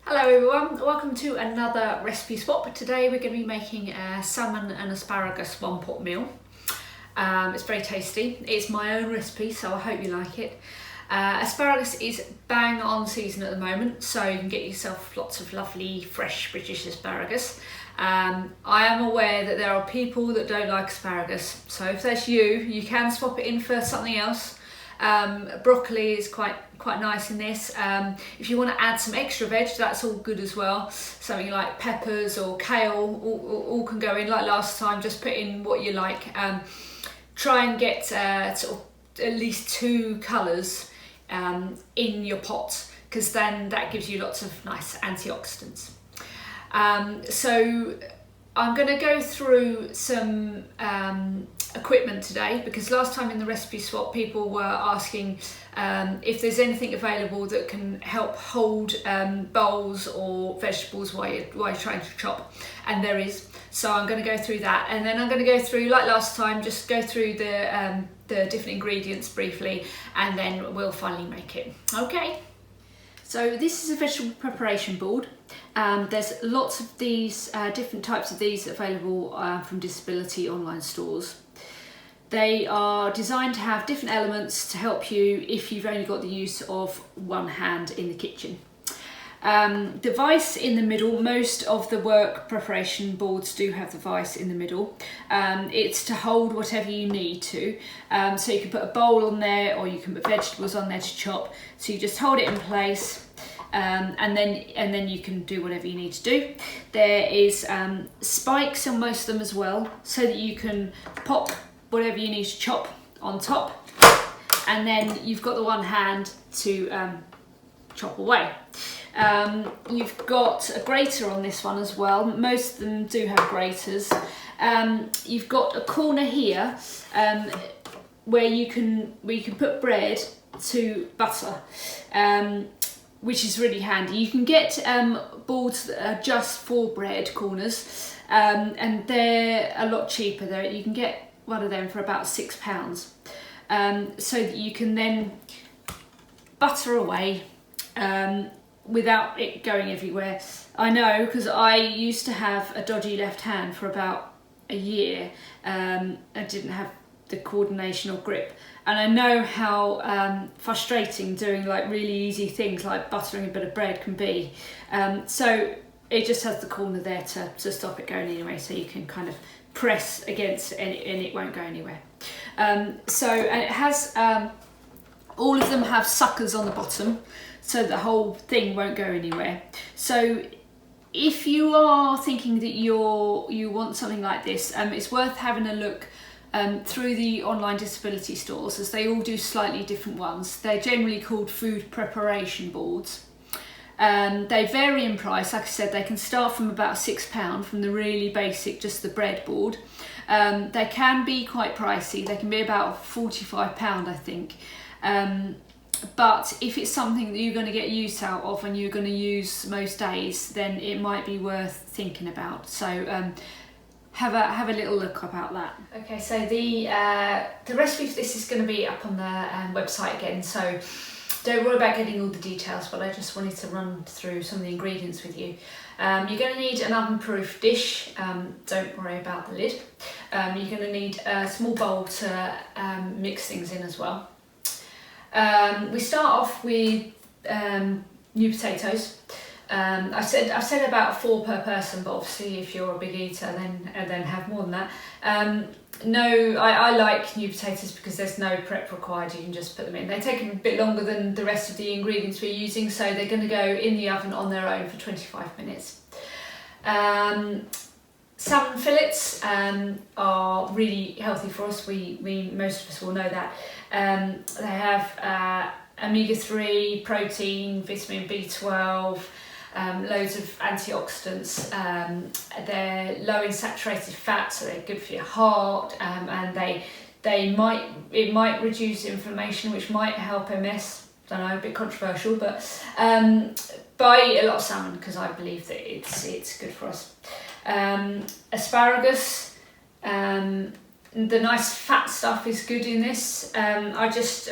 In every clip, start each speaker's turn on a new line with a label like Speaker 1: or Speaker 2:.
Speaker 1: Hello everyone, welcome to another recipe swap. Today we're going to be making a salmon and asparagus one pot meal. It's very tasty. It's my own recipe, so I hope you like it. Asparagus is bang on season at the moment, so you can get yourself lots of lovely fresh British asparagus. I am aware that there are people that don't like asparagus, so if that's you, you can swap it in for something else. Broccoli is quite nice in this. If you want to add some extra veg, that's all good as well. Something like peppers or kale, all can go in. Like last time, just put in what you like. Try and get sort of at least 2 colours in your pot, because then that gives you lots of nice antioxidants. So I'm going to go through some equipment today, because last time in the recipe swap people were asking if there's anything available that can help hold bowls or vegetables while you're trying to chop, and there is. So I'm going to go through that, and then I'm going to go through, like last time, just go through the different ingredients briefly, and then we'll finally make it. Okay. So this is a vegetable preparation board. There's lots of these, different types of these available from Disability online stores. They are designed to have different elements to help you if you've only got the use of one hand in the kitchen. The vise in the middle, most of the work preparation boards do have the vise in the middle. It's to hold whatever you need to. So you can put a bowl on there, or you can put vegetables on there to chop. So you just hold it in place, and then you can do whatever you need to do. There is spikes on most of them as well, so that you can pop whatever you need to chop on top, and then you've got the one hand to chop away. You've got a grater on this one as well. Most of them do have graters. You've got a corner here where you can put bread to butter, which is really handy. You can get boards that are just for bread corners, and they're a lot cheaper. You can get one of them for about £6, so that you can then butter away without it going everywhere. I know, because I used to have a dodgy left hand for about a year. I didn't have the coordination or grip, and I know how frustrating doing like really easy things like buttering a bit of bread can be. So it just has the corner there to stop it going anyway, so you can kind of press against and it won't go anywhere. And it has all of them have suckers on the bottom, so the whole thing won't go anywhere. So if you are thinking that you want something like this, it's worth having a look through the online disability stores, as they all do slightly different ones. They're generally called food preparation boards. They vary in price. Like I said, they can start from about £6 from the really basic, just the bread board. They can be quite pricey. They can be about £45, I think. But if it's something that you're going to get use out of and you're going to use most days, then it might be worth thinking about. So have a little look about that. Okay, so the recipe for this is going to be up on the website again, so don't worry about getting all the details, but I just wanted to run through some of the ingredients with you. You're going to need an oven-proof dish. Don't worry about the lid. You're going to need a small bowl to mix things in as well. We start off with new potatoes. I've said about 4 per person, but obviously if you're a big eater, then have more than that. I like new potatoes because there's no prep required. You can just put them in. They take a bit longer than the rest of the ingredients we're using, so they're going to go in the oven on their own for 25 minutes. Salmon fillets are really healthy for us. Most of us will know that. They have omega-3, protein, vitamin B12, loads of antioxidants. They're low in saturated fat, so they're good for your heart, and it might reduce inflammation, which might help MS. Don't know, a bit controversial, but buy a lot of salmon, because I believe that it's good for us. Asparagus, the nice fat stuff is good in this. I just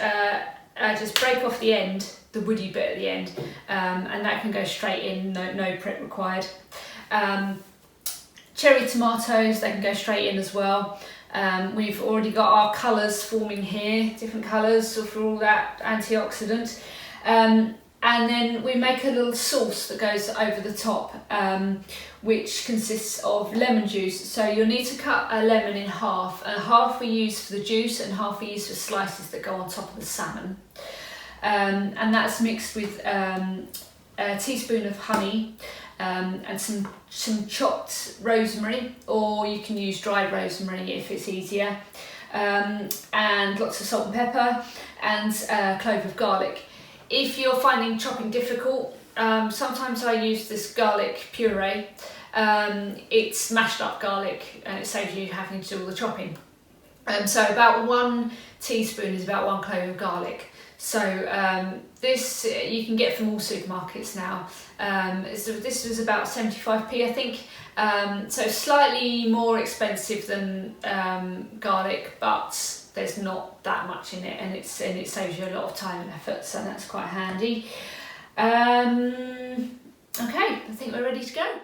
Speaker 1: break off the end the woody bit at the end, and that can go straight in, no prep required. Cherry tomatoes, they can go straight in as well. We've already got our colours forming here, different colours for all that antioxidant. And then we make a little sauce that goes over the top, which consists of lemon juice. So you'll need to cut a lemon in half. Half we use for the juice and half we use for slices that go on top of the salmon. And that's mixed with a teaspoon of honey and some chopped rosemary, or you can use dried rosemary if it's easier, and lots of salt and pepper, and a clove of garlic. If you're finding chopping difficult, sometimes I use this garlic puree. It's mashed up garlic and it saves you having to do all the chopping. So about 1 teaspoon is about 1 clove of garlic. So this you can get from all supermarkets now. This was about 75p, I think. So slightly more expensive than garlic, but there's not that much in it, and it saves you a lot of time and effort, so that's quite handy. Okay, I think we're ready to go.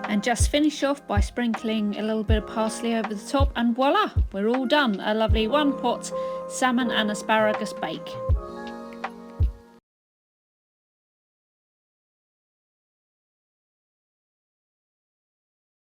Speaker 1: And just finish off by sprinkling a little bit of parsley over the top, and voila, we're all done. A lovely 1-pot salmon and asparagus bake.